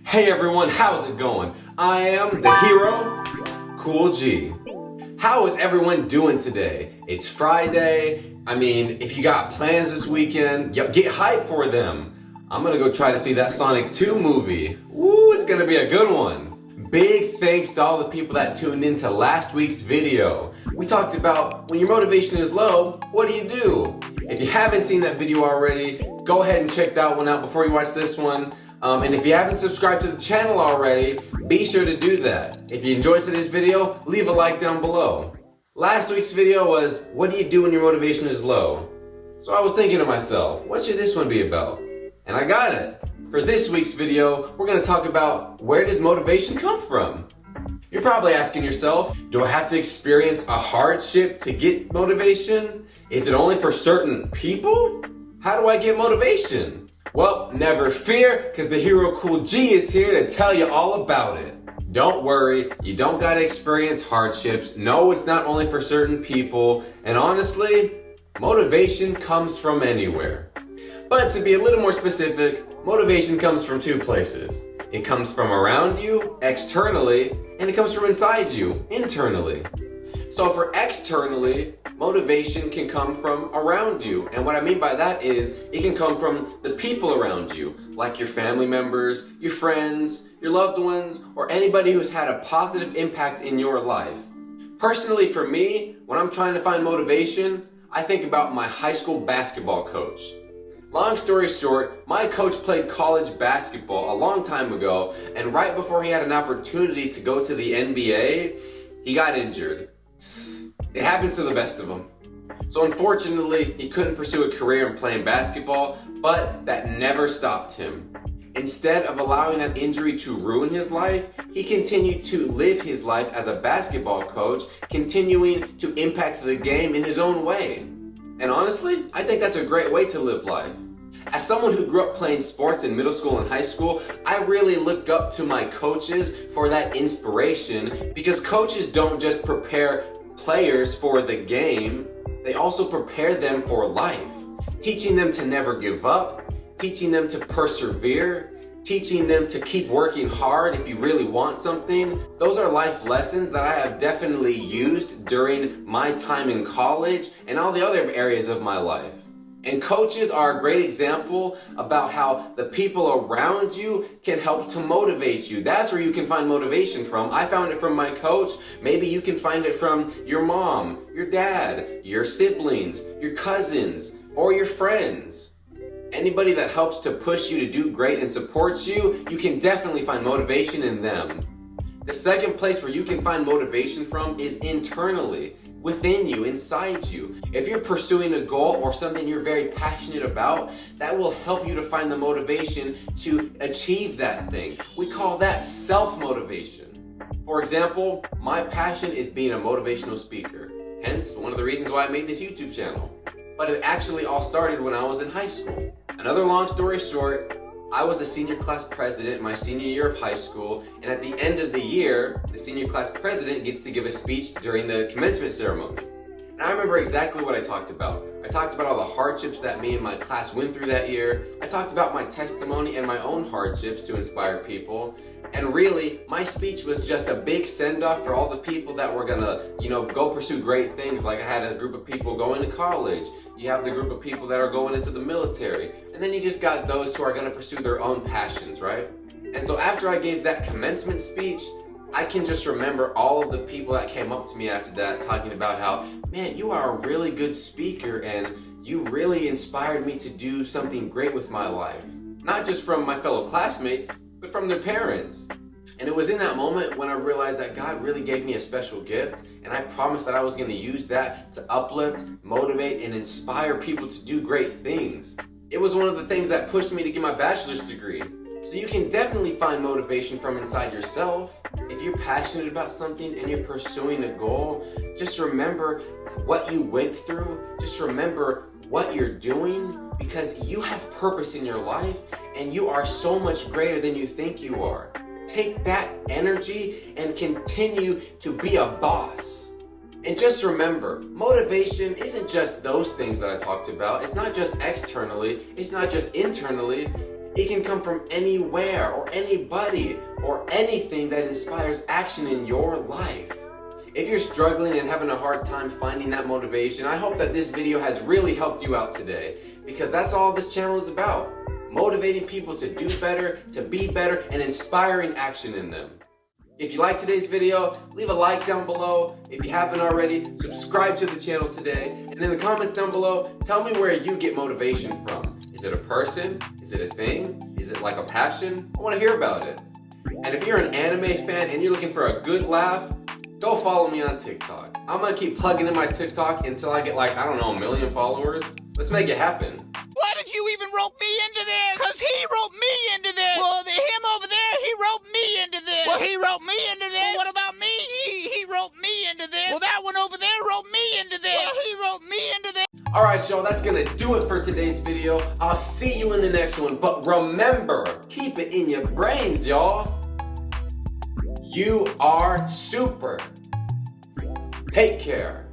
Hey everyone, how's it going? I am the hero, Cool G. How is everyone doing today? It's Friday. If you got plans this weekend, get hyped for them. I'm gonna go try to see that Sonic 2 movie. Woo, it's gonna be a good one. Big thanks to all the people that tuned into last week's video. We talked about when your motivation is low, what do you do? If you haven't seen that video already, go ahead and check that one out before you watch this one. And if you haven't subscribed to the channel already, be sure to do that. If you enjoyed today's video, leave a like down below. Last week's video was, what do you do when your motivation is low? So I was thinking to myself, what should this one be about? And I got it. For this week's video, we're gonna talk about, where does motivation come from? You're probably asking yourself, do I have to experience a hardship to get motivation? Is it only for certain people? How do I get motivation? Well, never fear, because the hero Cool G is here to tell you all about it. Don't worry, you don't gotta experience hardships. No, it's not only for certain people. And honestly, motivation comes from anywhere. But to be a little more specific, motivation comes from two places. It comes from around you, externally, and it comes from inside you, internally. So for externally, motivation can come from around you. And what I mean by that is, it can come from the people around you, like your family members, your friends, your loved ones, or anybody who's had a positive impact in your life. Personally, for me, when I'm trying to find motivation, I think about my high school basketball coach. Long story short, my coach played college basketball a long time ago, and right before he had an opportunity to go to the NBA, he got injured. It happens to the best of them. So unfortunately, he couldn't pursue a career in playing basketball, but that never stopped him. Instead of allowing that injury to ruin his life, he continued to live his life as a basketball coach, continuing to impact the game in his own way. And honestly, I think that's a great way to live life. As someone who grew up playing sports in middle school and high school, I really look up to my coaches for that inspiration, because coaches don't just prepare players for the game, they also prepare them for life, teaching them to never give up, teaching them to persevere, teaching them to keep working hard if you really want something. Those are life lessons that I have definitely used during my time in college and all the other areas of my life. And coaches are a great example about how the people around you can help to motivate you. That's where you can find motivation from. I found it from my coach. Maybe you can find it from your mom, your dad, your siblings, your cousins, or your friends. Anybody that helps to push you to do great and supports you, you can definitely find motivation in them. The second place where you can find motivation from is internally. Within you, inside you. If you're pursuing a goal or something you're very passionate about, that will help you to find the motivation to achieve that thing. We call that self-motivation. For example, my passion is being a motivational speaker. Hence, one of the reasons why I made this YouTube channel. But it actually all started when I was in high school. Another long story short, I was the senior class president my senior year of high school, and at the end of the year, the senior class president gets to give a speech during the commencement ceremony. And I remember exactly what I talked about. I talked about all the hardships that me and my class went through that year. I talked about my testimony and my own hardships to inspire people. And really, my speech was just a big send-off for all the people that were gonna, go pursue great things. Like I had a group of people going to college. You have the group of people that are going into the military. And then you just got those who are gonna pursue their own passions, right? And so after I gave that commencement speech, I can just remember all of the people that came up to me after that talking about how, man, you are a really good speaker and you really inspired me to do something great with my life. Not just from my fellow classmates, but from their parents. And it was in that moment when I realized that God really gave me a special gift, and I promised that I was gonna use that to uplift, motivate, and inspire people to do great things. It was one of the things that pushed me to get my bachelor's degree. So you can definitely find motivation from inside yourself. If you're passionate about something and you're pursuing a goal, just remember what you went through. Just remember what you're doing, because you have purpose in your life and you are so much greater than you think you are. Take that energy and continue to be a boss. And just remember, motivation isn't just those things that I talked about. It's not just externally. It's not just internally. It can come from anywhere or anybody or anything that inspires action in your life. If you're struggling and having a hard time finding that motivation, I hope that this video has really helped you out today, because that's all this channel is about. Motivating people to do better, to be better, and inspiring action in them. If you like today's video, leave a like down below. If you haven't already, subscribe to the channel today. And in the comments down below, tell me where you get motivation from. Is it a person? Is it a thing? Is it like a passion? I want to hear about it. And if you're an anime fan and you're looking for a good laugh, go follow me on TikTok. I'm gonna keep plugging in my TikTok until I get like, I don't know, 1 million followers. Let's make it happen. Why did you even rope me into this? Because he roped me into this. Well, him over there, he roped me into this. Well, he roped me into this. Well, what about me? He roped me into this. Well, that one over there roped me into this. Well, he roped me into this. Alright, y'all, that's gonna do it for today's video. I'll see you in the next one. But remember, keep it in your brains, y'all. You are super. Take care.